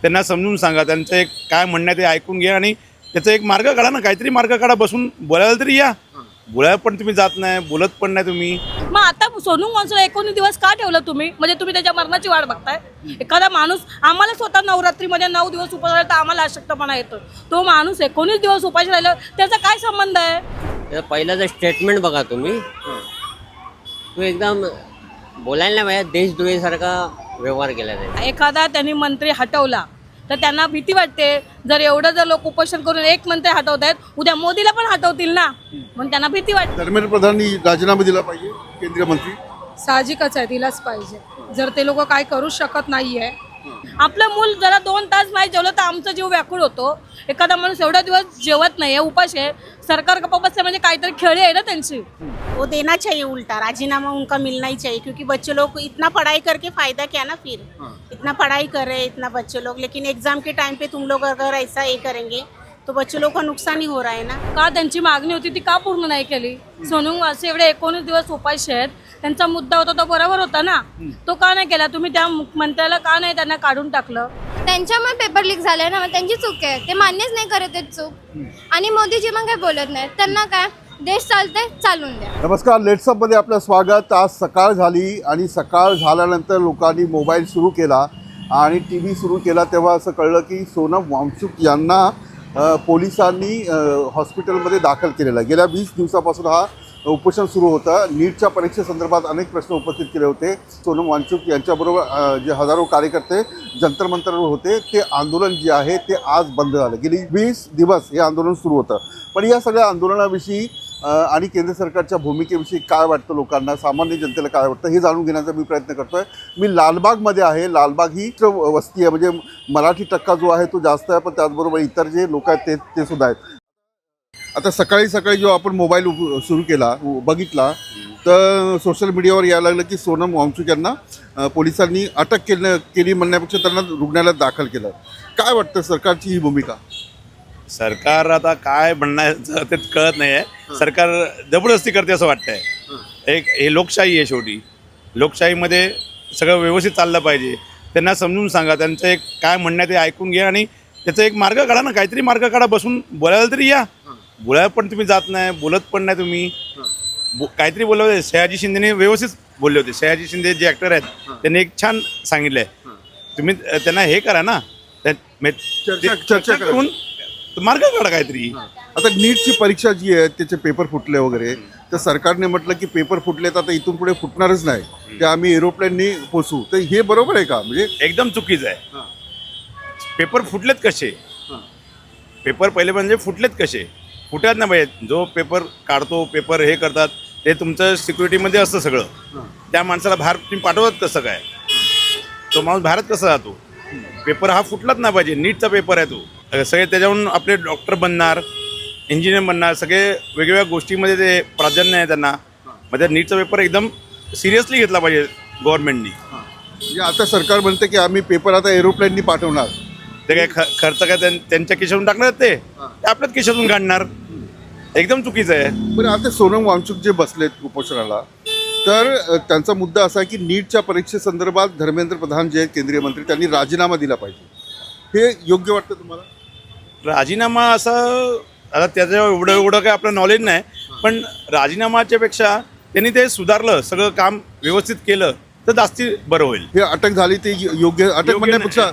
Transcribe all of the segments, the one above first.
त्यांना समजून सांगा, त्यांचं एक काय म्हणणं आहे ते ऐकून घ्या आणि त्याचा एक मार्ग काढा ना, काहीतरी मार्ग काढा. बसून बोलायला तरी या. बोलायला पण तुम्ही जात नाही, बोलत पण नाही तुम्ही. मग आता सोनू वंशला 19 दिवस का ठेवलं तुम्ही? म्हणजे तुम्ही त्याच्या मरणाची वाट बघताय? एखादा माणूस, आम्हाला स्वतः नवरात्रीमध्ये 9 दिवस उपास राहिला तर आम्हाला अशक्तपणा येतो. तो माणूस 19 दिवस उपाशी राहिला, त्याचा काय संबंध आहे? पहिलं स्टेटमेंट बघा तुम्ही. तो एकदम बोलायला नाही पाहिजे, देशद्रोहीसारखा व्यवहार केला त्याने. एखादा त्यांनी मंत्री हटवला तर त्यांना भीती वाटते. जर एवढं जर लोक उपोषण करून एक मंत्री हटवत आहेत, उद्या मोदीला पण हटवतील ना, म्हणून त्यांना भीती वाटते. धर्मेंद्र प्रधानांनी राजीनामा दिला पाहिजे, केंद्रीय मंत्री. साहजिकच आहे, दिलाच पाहिजे. जर ते लोक काय करू शकत नाहीये. आपलं मूल जरा 2 तास नाही जेवलं तर आमचा जीव व्याकुळ होतो. एखादा माणूस एवढा दिवस जेवत नाही, उपास आहे, सरकार गप्पा बसते म्हणजे काहीतरी खेळी आहे ना त्यांची. वो देना चाहिए उल्टा, राजीनामा उनका मिलना ही चाहिए, क्योंकि बच्चे लोग इतना पढ़ाई करके फायदा क्या ना फिर. इतना पढ़ाई कर रहे हैं इतना बच्चे लोग, लेकिन एग्जाम के टाइम पे तुम लोग अगर ऐसा ये करेंगे तो बच्चे लोग का नुकसान ही हो रहा है ना. का त्यांची मागणी होती ती का पूर्ण नाही केली? सोनू वासे एवढे 19 दिवस उपाशी आहेत, त्यांचा मुद्दा होता तो बरोबर होता ना, तो का नाही केला? तुम्ही त्या मंत्र्याला का नाही त्यांना काढून टाकलं? त्यांच्यामुळे पेपर लीक झाले ना, मग त्यांची चूक आहे, ते मान्यच नाही करत आहेत चूक. आणि मोदीजी मग काही बोलत नाहीत. त्यांना काय, देश चालतंय, चालून द्या. नमस्कार, लेट्सअपमध्ये आपलं स्वागत. आज सकाळ झाली आणि सकाळ झाल्यानंतर लोकांनी मोबाईल सुरू केला आणि टी व्ही सुरू केला, तेव्हा असं कळलं की सोनम वांगचुक यांना पोलिसांनी हॉस्पिटलमध्ये दाखल केलेलं आहे. गेल्या 20 दिवसापासून हा उपोषण सुरू होतं. नीटच्या परीक्षेसंदर्भात अनेक प्रश्न उपस्थित केले होते. सोनम वांगचुक यांच्याबरोबर जे हजारो कार्यकर्ते जंतर मंतरवर होते, ते आंदोलन जे आहे ते आज बंद झालं. गेली 20 दिवस हे आंदोलन सुरू होतं. पण या सगळ्या आंदोलनाविषयी आणि केंद्र सरकारच्या भूमिकेविषयी काय वाटतं लोकांना, सामान्य जनतेला काय वाटतं, हे जाणून घेण्याचा मी प्रयत्न करतो आहे. मी लालबागमध्ये आहे. लालबाग ही वस्ती आहे, म्हणजे मराठी टक्का जो आहे तो जास्त आहे, पण त्याचबरोबर इतर जे लोक आहेत ते सुद्धा आहेत. आता सकाळी जेव्हा आपण मोबाईल सुरू केला, बघितला, तर सोशल मीडियावर यायला लागलं की सोनम वांगचुक यांना पोलिसांनी अटक केली म्हणण्यापेक्षा त्यांना रुग्णालयात दाखल केलं. काय वाटतं सरकारची ही भूमिका? सरकार आता काय म्हणण्याचं ते कळत नाही आहे. सरकार जबरदस्ती करते असं वाटतंय. हे लोकशाही आहे, शेवटी लोकशाहीमध्ये सगळं व्यवस्थित चाललं पाहिजे. त्यांना समजून सांगा, त्यांचं एक काय म्हणणं आहे ते ऐकून घ्या आणि त्याचा एक मार्ग काढा ना, काहीतरी मार्ग काढा. बसून बोलायला तरी या. बोलायला पण तुम्ही जात नाही, बोलत पण नाही तुम्ही. काहीतरी बोलले होते सयाजी शिंदेने, व्यवस्थित बोलले होते. सयाजी शिंदे जे ॲक्टर आहेत त्यांनी एक छान सांगितलं आहे. तुम्ही त्यांना हे करा ना, चर्चा करून मार्ग काढा काहीतरी. आता नीटची परीक्षा जी आहे त्याचे पेपर फुटले वगैरे, तर सरकारने म्हटलं की पेपर फुटले तर आता इथून पुढे फुटणारच नाही, ते आम्ही एरोप्लेननी पोचू. तर हे बरोबर आहे का? म्हणजे एकदम चुकीचं आहे. पेपर फुटलेत कसे? पेपर पहिले म्हणजे फुटलेत कसे? फुटत नाही पाहिजे. जो पेपर काढतो, पेपर हे करतात, ते तुमचं सिक्युरिटीमध्ये असतं सगळं. त्या माणसाला बाहेर तुम्ही पाठवत कसं काय? तो माणूस बाहेरच कसा जातो? पेपर हा फुटलाच नाही पाहिजे. नीटचा पेपर आहे तो. सगळे त्याच्यावरून आपले डॉक्टर बनणार, इंजिनियर बनणार, सगळे वेगवेगळ्या गोष्टीमध्ये ते प्राधान्य आहे त्यांना. म्हणजे नीटचा पेपर एकदम सिरियसली घेतला पाहिजे गव्हर्नमेंटनी. म्हणजे आता सरकार म्हणते की आम्ही पेपर आता एरोप्लेननी पाठवणार. ते काय खर्च काय त्यांच्या खिशातून टाकणार, ते आपल्याच खिशातून काढणार. एकदम चुकीचं आहे. बरं, आता सोनम वांगचुक जे बसलेत उपोषणाला, तर त्यांचा मुद्दा असा आहे की नीटच्या परीक्षेसंदर्भात धर्मेंद्र प्रधान जे आहेत केंद्रीय मंत्री, त्यांनी राजीनामा दिला पाहिजे. हे योग्य वाटतं तुम्हाला? राजीनामा असं, आता त्याच्यावर एवढं काय आपलं नॉलेज नाही, पण राजीनामाच्या पेक्षा त्यांनी ते सुधारलं, सगळं काम व्यवस्थित केलं तर जास्ती बरं होईल. हे अटक झाली ते योग्य? अटक म्हणण्यापेक्षा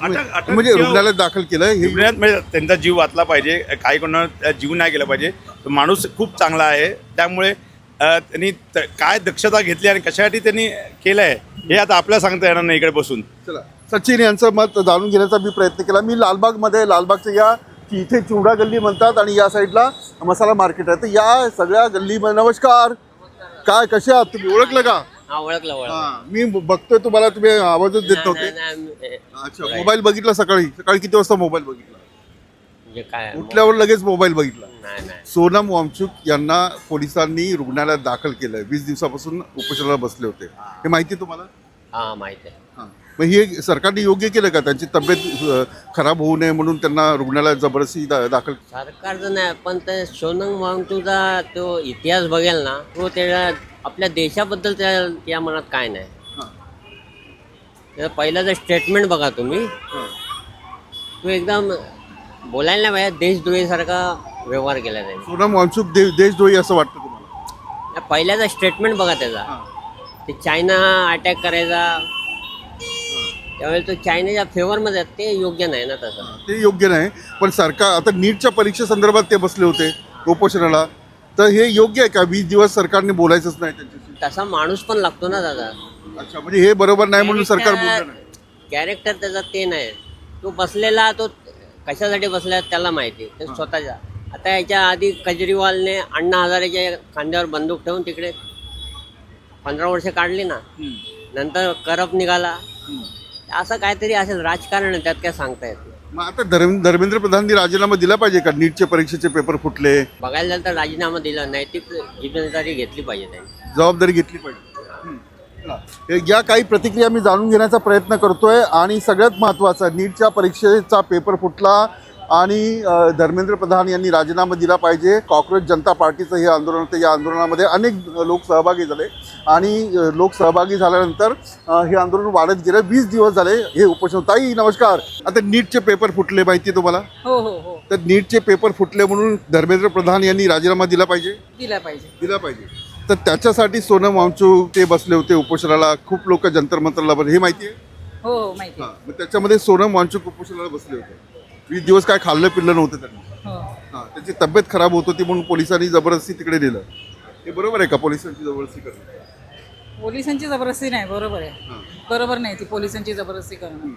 म्हणजे रुग्णालयात दाखल केलं हे, म्हणजे त्यांचा जीव वाचला पाहिजे. काही कोणाला जीव नाही गेला पाहिजे. तो माणूस खूप चांगला आहे, त्यामुळे त्यांनी काय दक्षता घेतली आणि कशासाठी त्यांनी केलं आहे हे आता आपल्याला सांगता येणार नाही इकडे बसून. चला, सचिन यांचं मत जाणून घेण्याचा मी प्रयत्न केला. मी लालबागमध्ये, लालबागच्या या इथे चिवडा गल्ली म्हणतात आणि या साईडला मसाला मार्केट आहे. तर या सगळ्या गल्लीमध्ये, नमस्कार, काय कसे आहात तुम्ही? ओळखलं का? ओळखलं. मी बघतोय तुम्हाला, तुम्ही आवाजच देत नव्हते. अच्छा, मोबाईल बघितला सकाळी किती वाजता मोबाईल बघितला? काय उठल्यावर लगेच मोबाईल बघितला. नाही. सोनम वांगचुक यांना पोलिसांनी रुग्णालयात दाखल केलंय. 20 दिवसापासून उपोषणाला बसले होते. हे माहिती तुम्हाला? हा, माहिती आहे. मग हे सरकारने योग्य केलं का? त्यांची तब्येत खराब होऊ नये म्हणून त्यांना रुग्णालयात जबरदस्ती दाखल? सरकारचं नाही, पण ते सोनम वांगचुकचा तो इतिहास बघेल ना, तो त्याच्या आपल्या देशाबद्दल त्या मनात काय नाही. पहिलं स्टेटमेंट बघा तुम्ही. तो एकदम बोलायला नाही पाहिजे, देशद्रोहीसारखा व्यवहार केला त्यांनी. सोनम वांगचुक देशद्रोही असं वाटतं तुम्हाला? या पहिल्याचा स्टेटमेंट बघा त्याचा, ते चायना अटॅक करायचा त्यावेळेस तो चायनाच्या फेवरमध्ये आहे, ते योग्य नाही ना तसं. ते योग्य नाही. पण सरकार आता नीटच्या परीक्षेसंदर्भात ते बसले होते उपोषणाला, तर हे योग्य आहे का? 20 दिवस सरकारने बोलायचंच नाही त्यांच्याशी? तसा माणूस पण लागतो ना दादा. अच्छा, म्हणजे हे बरोबर नाही म्हणून सरकार बोललं नाही. कॅरेक्टर त्याचा ते नाही. तो बसलेला, तो कशासाठी बसला त्याला माहिती, ते स्वतःच्या. आता याच्या आधी केजरीवालने अण्णा हजारेच्या खांद्यावर बंदूक ठेवून तिकडे 15 वर्ष काढली ना, नंतर करप निघाला. असं काहीतरी असेल, राजकारण आहे, त्यात काय सांगता येत नाही. मग आता धर्मेंद्र प्रधाननी राजीनामा दिला पाहिजे का? नीटचे परीक्षेचे पेपर फुटले, बघायला झालं तर राजीनामा दिला, नैतिक जिम्मेदारी घेतली पाहिजे त्यांनी. जबाबदारी घेतली पाहिजे. या काही प्रतिक्रिया मी जाणून घेण्याचा प्रयत्न करतोय. आणि सगळ्यात महत्त्वाचं, नीटच्या परीक्षेचा पेपर फुटला आणि धर्मेंद्र प्रधान यांनी राजीनामा दिला पाहिजे. कॉक्रोच जनता पार्टीचं हे आंदोलन होतं. या आंदोलनामध्ये अनेक लोक सहभागी झाले आणि लोक सहभागी झाल्यानंतर हे आंदोलन वाढत गेलं. 20 दिवस झाले हे उपोषण. ताई नमस्कार. आता नीटचे पेपर फुटले माहिती तुम्हाला? हो हो हो, तर नीटचे पेपर फुटले म्हणून धर्मेंद्र प्रधान यांनी राजीनामा दिला पाहिजे? दिला पाहिजे. दिला पाहिजे. तर त्याच्यासाठी सोनम वांगचुक ते बसले होते उपोषणाला. खूप लोक जंतर मंतरला हे माहिती आहे? हो हो माहिती. हां, मग त्याच्यामध्ये सोनम वांगचुक उपोषणाला बसले होते. 20 दिवस काय खाल्लं पिल्लं नव्हतं त्यांनी. हो. हां, त्यांची तब्येत खराब होत होती म्हणून पोलिसांनी जबरदस्ती तिकडे नेलं. हे बरोबर आहे का पोलिसांची जबरदस्ती करणं? पोलिसांची जबरदस्ती नाही, बरोबर आहे. बरोबर नाही ती पोलिसांची जबरदस्ती करणं.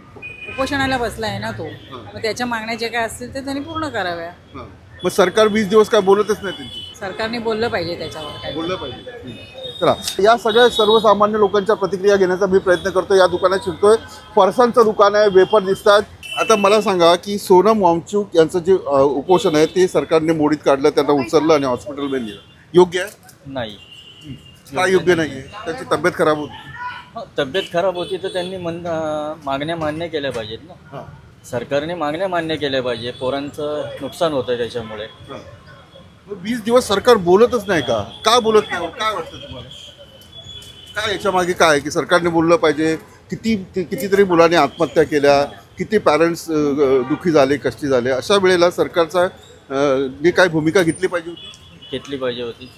उपोषणाला बसला आहे ना तो, मग त्याच्या मागण्या जे काय असतील ते त्यांनी पूर्ण कराव्या. हां, मग सरकार 20 दिवस काय बोलतच नाही त्यांची? सरकारने बोललं पाहिजे त्याच्यावर काय. बोललं पाहिजे. चला, या सगळ्या सर्वसामान्य लोकांच्या प्रतिक्रिया घेण्याचा मी प्रयत्न करतो. या दुकानात शिरतोय. फरसांचं दुकान आहे, वेफर दिसतात. आता मला सांगा की सोनम वांगचुक यांचं जे उपोषण आहे ते सरकारने मोडीत काढलं, त्यांना उचललं आणि हॉस्पिटलमध्ये नेलं. योग्य आहे? नाही. काय योग्य नाही आहे? त्यांची तब्येत खराब होती. तब्येत खराब होती तर त्यांनी मागण्या मान्य केल्या पाहिजेत ना. हां, सरकारने मागण्या मान्य केल्या पाहिजे. पोरांचं नुकसान होतं त्याच्यामुळे. हां. मग 20 दिवस सरकार बोलतच नाही का? का बोलत नाही? काय वाटतं तुम्हाला? काय याच्या मागे काय आहे की सरकारने बोललं पाहिजे? कितीतरी मुलांनी आत्महत्या केल्या, किती पॅरेंट्स दुःखी झाले, कष्टी झाले. अशा वेळेला सरकारचा ने काय भूमिका घेतली पाहिजे होती? घेतली पाहिजे होती.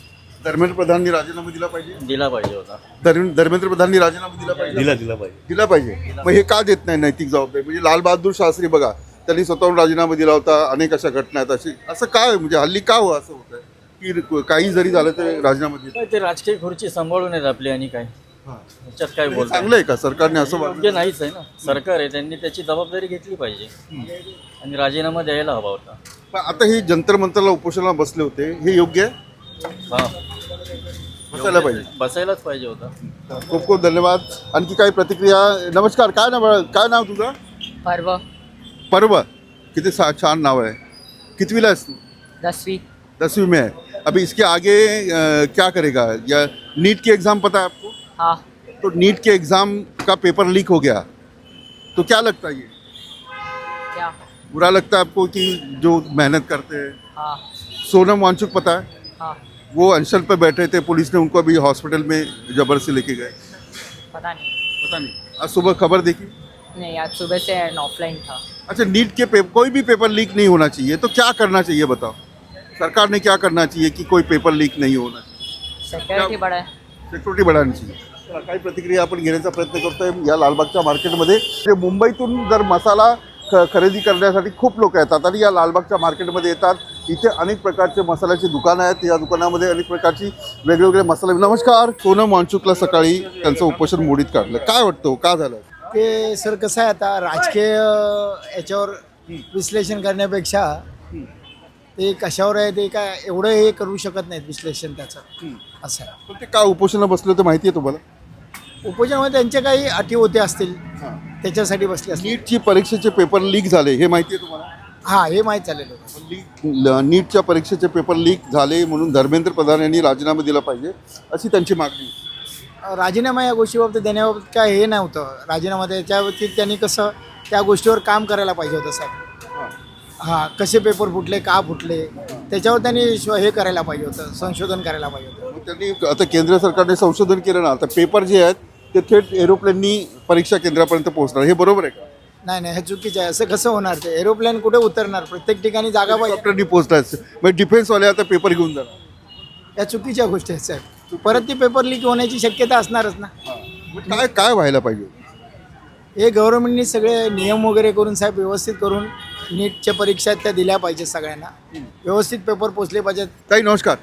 धर्मेंद्र प्रधाननी राजीनामा दिला पाहिजे. दिला पाहिजे होता. धर्मेंद्र प्रधाननी राजीनामा दिला पाहिजे. दिला पाहिजे. मग हे का देत नाही नैतिक जबाबदारी? म्हणजे लाल बहादूर शास्त्री बघा, त्यांनी स्वतःहून राजीनामा दिला होता. अनेक अशा घटना आहेत. असं काय म्हणजे हल्ली का असं होतं की काही जरी झालं तर राजीनामा देत? काय ते राजकीय खुर्ची सांभाळून आहेत आपली आणि काय याच्यात काय बोलतो. चांगलं आहे का सरकारने असं योग्य वाटतं? नाहीच आहे ना. सरकार आहे, त्यांनी त्याची जबाबदारी घेतली पाहिजे आणि राजीनामा द्यायला हवा होता. पण आता हे जंतर मंतरला उपोषणाला बसले होते, हे योग्य आहे? हां, बसायला पाहिजे. बसायलाच पाहिजे होता. खूप खूप धन्यवाद. आणखी काही प्रतिक्रिया? नमस्कार. काय नाव तुझं? पर्व पर्व. किती छान नाव है. कितवीला आहेस तू? 10वीं में है. अभी इसके आगे क्या करेगा? या नीट की एग्ज़ाम पता है आपको? हाँ. तो नीट के एग्ज़ाम का पेपर लीक हो गया, तो क्या लगता है? ये क्या? बुरा लगता है आपको कि जो मेहनत करते हैं? हाँ. सोनम वांगचुक पता है? हाँ. वो अनशन पे बैठे थे, पुलिस ने उनको अभी हॉस्पिटल में जबरदस्ती लेके गए. पता नहीं. पता नहीं. आज सुबह खबर देखी? नहीं, आज सुबह से ऑफलाइन था. अच्छा, नीट के कोई भी पेपर लीक नहीं होना चाहिए, तो क्या करना चाहिए बताओ? सरकार ने क्या करना चाहिए कि कोई पेपर लीक नहीं होना चाहिए? सिक्योरिटी बड़ा है. सिक्युरिटी बढ़ानी चाहिए. काही प्रतिक्रिया आपण घेण्याचा प्रयत्न करतोय या लालबागच्या मार्केटमध्ये. म्हणजे मुंबईतून जर मसाला खरेदी करण्यासाठी खूप लोक येतात आणि या लालबागच्या मार्केटमध्ये येतात. इथे अनेक प्रकारचे मसाल्याची दुकानं आहेत. या दुकानामध्ये अनेक प्रकारची वेगवेगळे मसाले. नमस्कार. सोनम वांगचुकला सकाळी त्यांचं उपोषण मोडीत काढलं. काय वाटतं, का झालं? ते सर कसं आहे, आता राजकीय याच्यावर विश्लेषण करण्यापेक्षा ते कशावर आहे ते काय एवढं हे करू शकत नाहीत विश्लेषण त्याचं. असं आहे. पण ते का उपोषणाला बसले होते माहिती आहे तुम्हाला? उपोषणामध्ये त्यांच्या काही अटी होते असतील, त्याच्यासाठी बसले असतील. नीटची परीक्षेचे पेपर लीक झाले हे माहिती आहे तुम्हाला? हां, हे माहीत झालेलं होतं. नीटच्या परीक्षेचे पेपर लीक झाले म्हणून धर्मेंद्र प्रधान यांनी राजीनामा दिला पाहिजे अशी त्यांची मागणी. राजीनामा या गोष्टीबाबतीत देण्याबाबत काय हे नव्हतं. राजीनामा त्याच्याबाबतीत त्यांनी कसं त्या गोष्टीवर काम करायला पाहिजे होतं साहेब. हां, कसे पेपर फुटले, का फुटले, त्याच्यावर त्यांनी हे करायला पाहिजे होतं, संशोधन करायला पाहिजे होतं. त्यांनी आता केंद्र सरकारने संशोधन केलं ना, आता पेपर जे आहेत ते थेट एरोप्लेननी परीक्षा केंद्रापर्यंत पोहोचणार. हे बरोबर आहे का? नाही नाही, हे चुकीचं आहे. असं कसं होणार? ते एरोप्लेन कुठे उतरणार? प्रत्येक ठिकाणी जागा पाहिजे. डॉक्टरनी पोहोचतात म्हणजे डिफेन्सवाले आता पेपर घेऊन जाणार. या चुकीच्या गोष्टी आहेत साहेब. परत ती पेपर लीक होण्याची शक्यता असणारच ना. मग काय काय व्हायला पाहिजे? हे गव्हर्नमेंटनी सगळे नियम वगैरे करून साहेब व्यवस्थित करून नीटच्या परीक्षा त्या दिल्या पाहिजेत सगळ्यांना. व्यवस्थित पेपर पोचले पाहिजेत. ताई नमस्कार.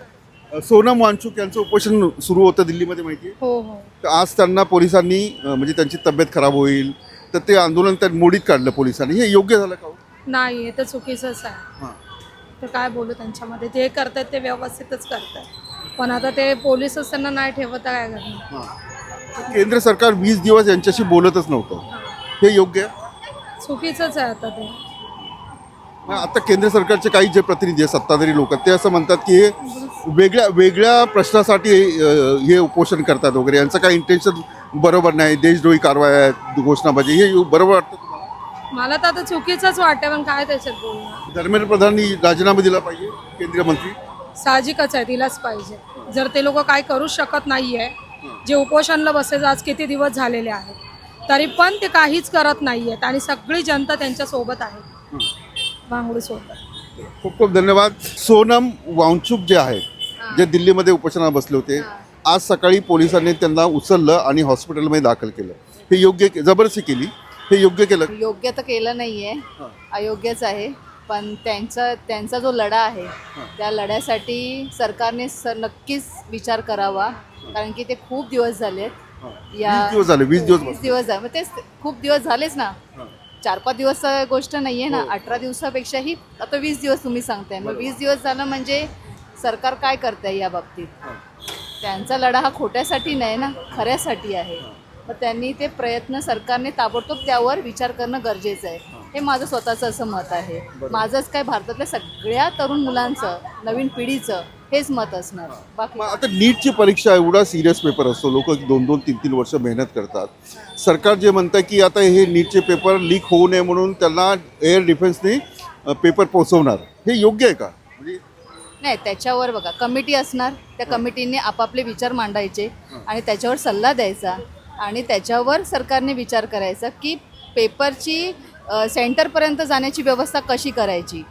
सोनम वांगचुक यांचं उपोषण सुरू होतं दिल्लीमध्ये, माहिती आहे? हो हो. तर आज त्यांना पोलिसांनी म्हणजे त्यांची तब्येत खराब होईल तर ते आंदोलन त्या मोडीत काढलं पोलिसांनी. हे योग्य झालं का हो? नाही, हे तर चुकीचंच आहे. हां. तर काय बोलू त्यांच्यामध्ये? ते करतात ते व्यवस्थितच करतात, पण आता ते पोलीस असताना नाही ठेवता काय करणार? केंद्र सरकार 20 दिवस यांच्याशी बोलतच नव्हतं. हे योग्य आहे? चुकीचंच आहे आता ते. मग आता केंद्र सरकारचे काही जे प्रतिनिधी आहेत, सत्ताधारी लोक आहेत, ते असं म्हणतात की हे वेगळ्या वेगळ्या प्रश्नासाठी हे उपोषण करतात वगैरे. यांचं काही इंटेन्शन बरोबर नाही, देशद्रोही कारवाई आहेत, घोषणाबाजी. हे बरोबर वाटतं तुम्हाला? मला तर आता चुकीचंच वाटतं, पण काय त्याच्यात बोलणार? धर्मेंद्र प्रधाननी राजीनामा दिला पाहिजे, केंद्रीय मंत्री. साहजिकच आहे, दिलाच पाहिजे. जर ते लोक काय करूच शकत नाही आहे, जे उपोषणला बसले आज किती दिवस झालेले आहेत, तरी पण ते काहीच करत नाही आहेत आणि सगळी जनता त्यांच्यासोबत आहे, भांगडीसोबत. खूप खूप धन्यवाद. सोनम वांगचुक जे आहेत, जे दिल्लीमध्ये उपोषणाला बसले होते, आज सकाळी पोलिसांनी त्यांना उचललं आणि हॉस्पिटलमध्ये दाखल केलं. हे योग्य जबरदस्ती केली, हे योग्य केलं? योग्य तर केलं नाही आहे, अयोग्यच आहे. पण त्यांचा जो लढा आहे त्या लढ्यासाठी सरकारने नक्कीच विचार करावा, कारण की ते खूप दिवस झालेत. 20 दिवस झाले, मग तेच खूप दिवस झालेच ना. 4-5 दिवस गोष्ट नाही आहे ना. 18 दिवसापेक्षाही आता 20 दिवस तुम्ही सांगताय. मग 20 दिवस झालं म्हणजे सरकार काय करताय या बाबतीत? त्यांचा लढा हा खोट्यासाठी नाही ना, खऱ्यासाठी आहे. मग त्यांनी ते प्रयत्न सरकारने ताबडतोब त्यावर विचार करणं गरजेचं आहे. हे माझं स्वतःचं असं मत आहे. माझंच काय, भारतातल्या सगळ्या तरुण मुलांचं, नवीन पिढीचं हेच मत असणार. बाकी आता नीटची परीक्षा एवढा सिरियस पेपर असतो, लोक 2-2, 3-3 वर्ष मेहनत करतात. सरकार जे म्हणतं की आता हे नीटचे पेपर लीक होऊ नये म्हणून त्यांना एअर डिफेन्सने पेपर पोहोचवणार. हे योग्य आहे का? म्हणजे नाही, त्याच्यावर बघा कमिटी असणार. त्या कमिटीने आपापले विचार मांडायचे आणि त्याच्यावर सल्ला द्यायचा आणि त्याच्यावर सरकारने विचार करायचा की पेपरची सेंटरपर्यंत जाण्याची व्यवस्था कशी करायची.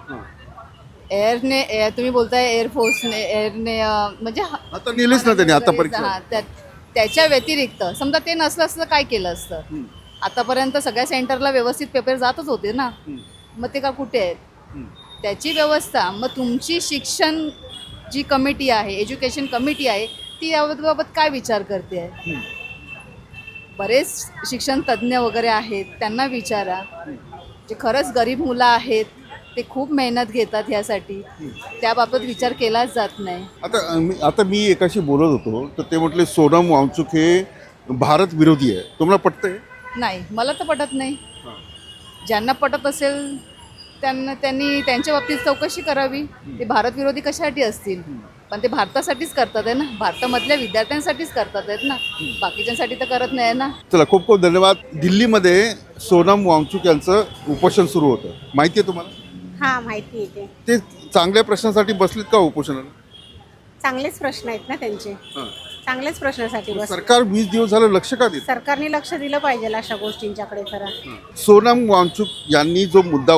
एअरने, तुम्ही बोलताय एअरफोर्सने, एअरने म्हणजे आता नेलेच ना त्यांनी आता परीक्षा. त्याच्या व्यतिरिक्त समजा ते नसलं असतं काय केलं असतं? आतापर्यंत सगळ्या सेंटरला व्यवस्थित पेपर जातच होते ना. मग ते का कुठे आहेत? त्याची व्यवस्था मग तुमची शिक्षण जी कमिटी आहे, एज्युकेशन कमिटी आहे, ती याबाबत काय विचार करते आहे? बरेच शिक्षण तज्ज्ञ वगैरे आहेत, त्यांना विचारा. जे खरंच गरीब मुलं आहेत ते खूप मेहनत घेतात ह्यासाठी, त्याबाबत विचार केलाच जात नाही. आता मी एकाशी बोलत होतो तर ते म्हटले सोनम वांगचुक हे भारत विरोधी आहे. तुम्हाला पटतंय? नाही, मला तर पटत नाही. ज्यांना पटत असेल त्यांनी त्यांच्या बाबतीत चौकशी करावी. ते भारत विरोधी कशासाठी असतील? पण ते भारतासाठीच करतात आहे ना, भारतामधल्या विद्यार्थ्यांसाठीच करतात आहेत ना, बाकीच्यांसाठी तर करत नाही ना. चला, खूप खूप धन्यवाद. दिल्लीमध्ये सोनम वांगचुक यांचं उपोषण सुरू होतं, माहिती आहे तुम्हाला? हां, माहिती आहे. ते चांगल्या प्रश्नासाठी बसलेत का उपोषणाला? चांगलेच प्रश्न आहेत ना त्यांचे, चांगलेच प्रश्नासाठी बस. सरकार 20 दिवस झालं लक्ष का देत? सरकारने लक्ष दिलं पाहिजे अशा गोष्टींच्याकडे खरं. सोनम वांगचुक यांनी जो मुद्दा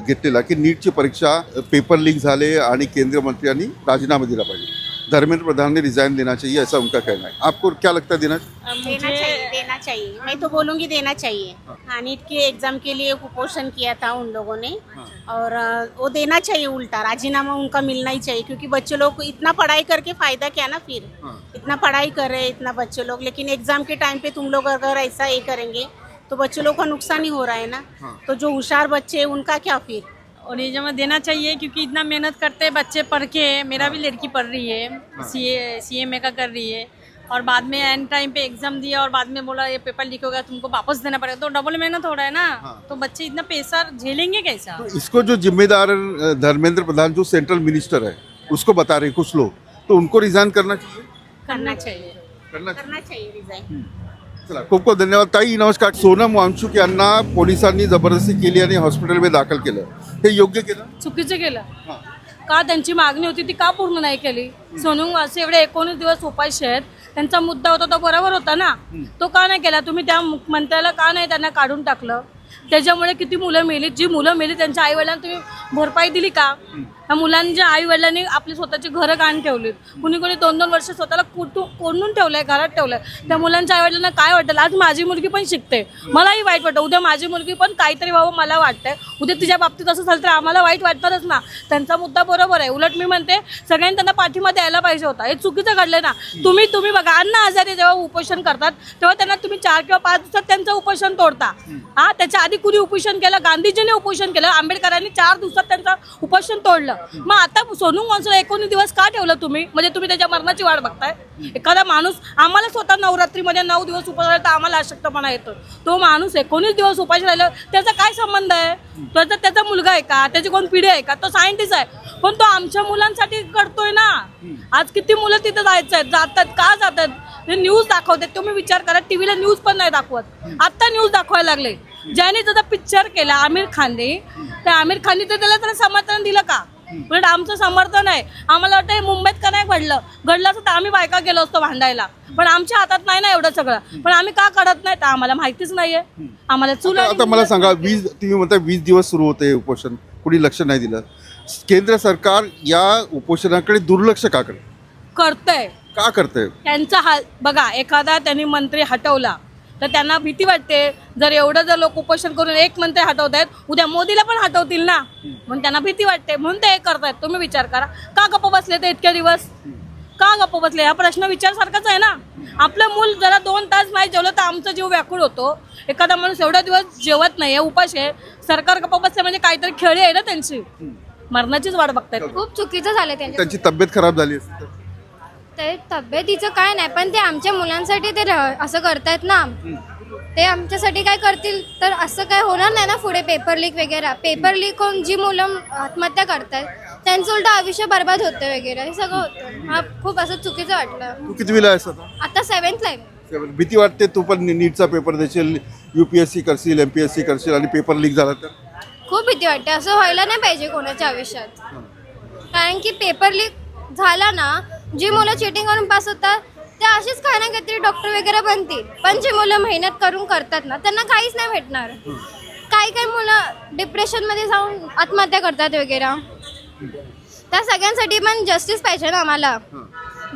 घेतलेला की नीटची परीक्षा पेपर लीक झाले आणि केंद्रीय मंत्र्यांनी राजीनामा दिला पाहिजे, धर्मेंद्र प्रधान ने रिजाइन देना चाहिए, ऐसा उनका कहना है. आपको क्या लगता है? देना चाहिए. मैं तो बोलूँगी देना चाहिए. हाँ, नीट के एग्ज़ाम के लिए कुपोषण किया था उन लोगों ने, और वो देना चाहिए. उल्टा राजीनामा उनका मिलना ही चाहिए, क्योंकि बच्चे लोग इतना पढ़ाई करके फ़ायदा क्या ना फिर. इतना पढ़ाई कर रहे हैं इतना बच्चे लोग, लेकिन एग्ज़ाम के टाइम पे तुम लोग अगर ऐसा ये करेंगे तो बच्चे लोग का नुकसान ही हो रहा है ना. तो जो होशियार बच्चे हैं उनका क्या फिर? और ये जमा देना चाहिए, क्योंकि इतना मेहनत करते हैं बच्चे पढ़ के. मेरा भी लड़की पढ़ रही है, CMA का कर रही है, और बाद में एंड टाइम पे एग्जाम दिया और बाद में बोला ये पेपर लीक हो गया, तुमको वापस देना पड़ेगा. तो डबल मेहनत हो रहा है ना. तो बच्चे इतना पैसा झेलेंगे कैसा? तो इसको जो जिम्मेदार धर्मेंद्र प्रधान जो सेंट्रल मिनिस्टर है उसको बता रहे कुछ लोग, तो उनको रिजाइन करना चाहिए. करना चाहिए रिजाइन. चला, खूप खूप धन्यवाद. ताई नमस्कार. सोनम वांगचुक यांना पोलिसांनी जबरदस्ती केली आणि हॉस्पिटलमध्ये दाखल केलं, हे योग्य केलं? चुकीचं केलं. का त्यांची मागणी होती ती का पूर्ण नाही केली? सोनम वांगचुक एवढे 19 दिवस उपाशी आहेत, त्यांचा मुद्दा होता तो बरोबर होता ना, तो का नाही केला? तुम्ही त्या मंत्र्याला का नाही त्यांना काढून टाकलं? त्याच्यामुळे किती मुलं मेली, जी मुलं मेली त्यांच्या आईवडिलांना तुम्ही भरपाई दिली का? त्या मुलांच्या आईवडिलांनी आपली स्वतःची घरं काढून ठेवलीत, कुणी कुणी 2-2 वर्ष स्वतःला कोंडून ठेवलंय, घरात ठेवलंय. त्या मुलांच्या आईवडिलांना काय वाटेल? आज माझी मुलगी पण शिकते, मलाही वाईट वाटतं. उद्या माझी मुलगी पण काहीतरी व्हावं मला वाटतंय. उद्या तिच्या बाबतीत असं झालं तर आम्हाला वाईट वाटणारच ना. त्यांचा मुद्दा बरोबर आहे. उलट मी म्हणते सगळ्यांनी त्यांना पाठिंबा द्यायला पाहिजे होता. हे चुकीचं घडलंय ना. तुम्ही बघा, अण्णा हजारे जेव्हा उपोषण करतात तेव्हा त्यांना तुम्ही 4 किंवा 5 दिवसात त्यांचं उपोषण तोडता. हा, त्याच्या आधी कुणी उपोषण केलं? गांधीजींनी उपोषण केलं, आंबेडकरांनी 4 दिवसात त्यांचं उपोषण तोडलं. मग आता सोनू वांचूला 19 दिवस का ठेवलं तुम्ही? म्हणजे तुम्ही त्याच्या मरणाची वाट बघताय. एखादा माणूस, आम्हाला स्वतः नवरात्रीमध्ये 9 दिवस उपास राहिला तर आम्हाला अशक्तपणा येतो. तो माणूस 19 दिवस उपाशी राहिला त्याचा काय संबंध आहे? त्याचा मुलगा आहे का? त्याची कोण पिढी आहे का? तो सायंटिस्ट आहे, पण तो आमच्या मुलांसाठी करतोय ना. आज किती मुलं तिथं जातात, का जातात? न्यूज दाखवतात. तुम्ही विचार करा, टीव्हीला न्यूज पण नाही दाखवत. आत्ता न्यूज दाखवायला लागले. ज्याने त्याचा पिक्चर केला आमिर खानने, त्या आमिर खानने तर त्याला समर्थन दिलं का? उलट आमचं समर्थन आहे. आम्हाला वाटतं मुंबईत का नाही घडलं असं तर आम्ही बायका गेलो असतो भांडायला, पण आमच्या हातात नाही ना एवढं सगळं. पण आम्ही का काढत नाही तर आम्हाला माहितीच नाहीये. आम्हाला चूल. आता मला सांगा, तुम्ही म्हणता 20 दिवस सुरू होते उपोषण, कुणी लक्ष नाही दिलं. केंद्र सरकार या उपोषणाकडे दुर्लक्ष का करतंय? का करतंय? त्यांचा हाल बघा. एखादा त्यांनी मंत्री हटवला तर त्यांना भीती वाटते. जर लोक उपोषण करून एक मंत्री हटवत आहेत, उद्या मोदीला पण हटवतील ना, म्हणून त्यांना भीती वाटते, म्हणून ते हे करतायत. तुम्ही विचार करा, का गप्प बसले ते इतके दिवस? का गप्प बसले? हा प्रश्न विचारसारखाच आहे ना. आपलं मूल जरा 2 तास नाही जेवलं तर आमचा जीव व्याकुळ होतो. एखादा माणूस एवढा दिवस जेवत नाही, उपाशी आहे, सरकार गप्प बसले म्हणजे काहीतरी खेळी आहे ना त्यांची. मरणाचीच वाट बघतायत. खूप चुकीचं झालं त्यांची तब्येत खराब झाली असते तर? ते तब्येतीचं काय नाही, पण ते आमच्या मुलांसाठी ते असं करतायत ना. ते आमच्यासाठी काय करतील तर असं काय होणार नाही ना पुढे. पेपर लीक वगैरे, पेपर लीक होऊन जी मुलं आत्महत्या करतात त्यांचं उलट आयुष्य बरबाद होतं वगैरे, हे सगळं होतं. हा खूप असं चुकीचं वाटलं. तू कितवीला आहेस आता? आता 7th ला आहे. भीती वाटते तू पण नीटचा पेपर देशील, UPSC करशील, MPSC करशील आणि पेपर लीक झाला तर? खूप भीती वाटते. असं व्हायला नाही पाहिजे कोणाच्या आयुष्यात. कारण की पेपर लीक झाला ना, जी मुलं चिटिंग करून पास होतात ते असेच काही ना काहीतरी डॉक्टर वगैरे बनतील, पण जी मुलं मेहनत करून करतात ना त्यांना काहीच नाही भेटणार. काही मुलं डिप्रेशनमध्ये जाऊन आत्महत्या करतात वगैरे. त्या सगळ्यांसाठी पण जस्टिस पाहिजे ना आम्हाला.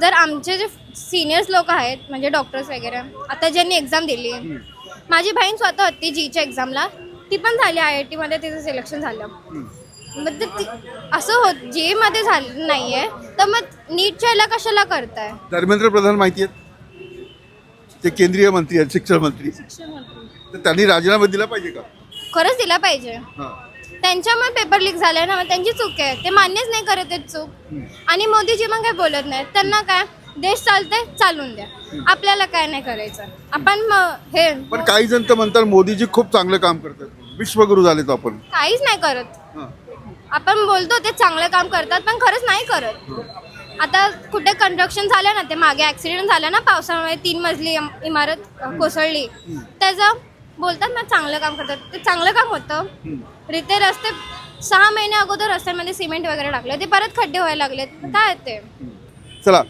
जर आमचे जे सिनियर्स लोक आहेत म्हणजे डॉक्टर्स वगैरे, आता ज्यांनी एक्झाम दिली, माझी बहीण स्वतः होती जीच्या एक्झामला, ती पण झाली IIT मध्ये, तिचं सिलेक्शन झालं. मग असं जे मध्ये झालं नाहीये तर मग नीटच्या याला कशाला करताय? धर्मेंद्र प्रधान माहिती आहेत, ते केंद्रीय मंत्री आहेत, शिक्षण मंत्री. तर त्यांनी राजीनामा दिला पाहिजे का? खरंच दिला पाहिजे. त्यांच्यामुळे पेपर लीक झालाय ना, त्यांची चूक आहे. ते मान्यच नाही करत आहेत चूक. आणि मोदीजी मग काय बोलत नाहीत. त्यांना काय, देश चालतंय चालून द्या, आपल्याला काय नाही करायचं. आपण हे पण काही जण तर म्हणतात मोदीजी खूप चांगलं काम करतात, विश्वगुरू झालेत आपण. काहीच नाही करत. आपण बोलतो ते चांगलं काम करतात पण खरंच नाही करत. आता कुठे कंस्ट्रक्शन झालं ना, ते मागे ॲक्सिडेंट झाला ना पावसामुळे, 3 मजली इमारत कोसळली, त्याचं बोलतात ना चांगलं काम करतात. ते चांगलं काम होतं. ते रस्ते 6 महिने अगोदर रस्त्यांमध्ये सिमेंट वगैरे टाकले, ते परत खड्डे व्हायला लागलेत. काय ते? चला,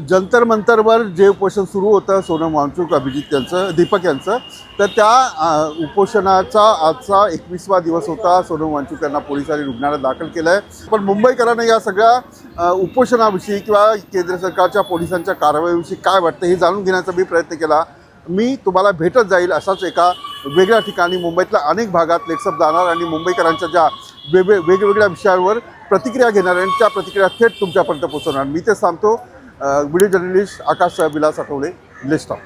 जंतर मंतरवर जे उपोषण सुरू होतं सोनम वांगचुक, अभिजित यांचं, दीपक यांचं, तर त्या उपोषणाचा आजचा 21वा दिवस होता. सोनम वांगचुक यांना पोलिसांनी रुग्णालयात दाखल केलं आहे. पण मुंबईकरांना या सगळ्या उपोषणाविषयी किंवा केंद्र सरकारच्या पोलिसांच्या कारवाईविषयी काय वाटतं हे जाणून घेण्याचा मी प्रयत्न केला. मी तुम्हाला भेटत जाईल अशाच एका वेगळ्या ठिकाणी, मुंबईतल्या अनेक भागात लेट्सअप जाणार आणि मुंबईकरांच्या ज्या वेगवेगळ्या विषयांवर प्रतिक्रिया घेणाऱ्यांच्या प्रतिक्रिया थेट तुमच्यापर्यंत पोहोचवणार. मी ते सांगतो. Video journalist Akash Vilas Athawale, let's talk.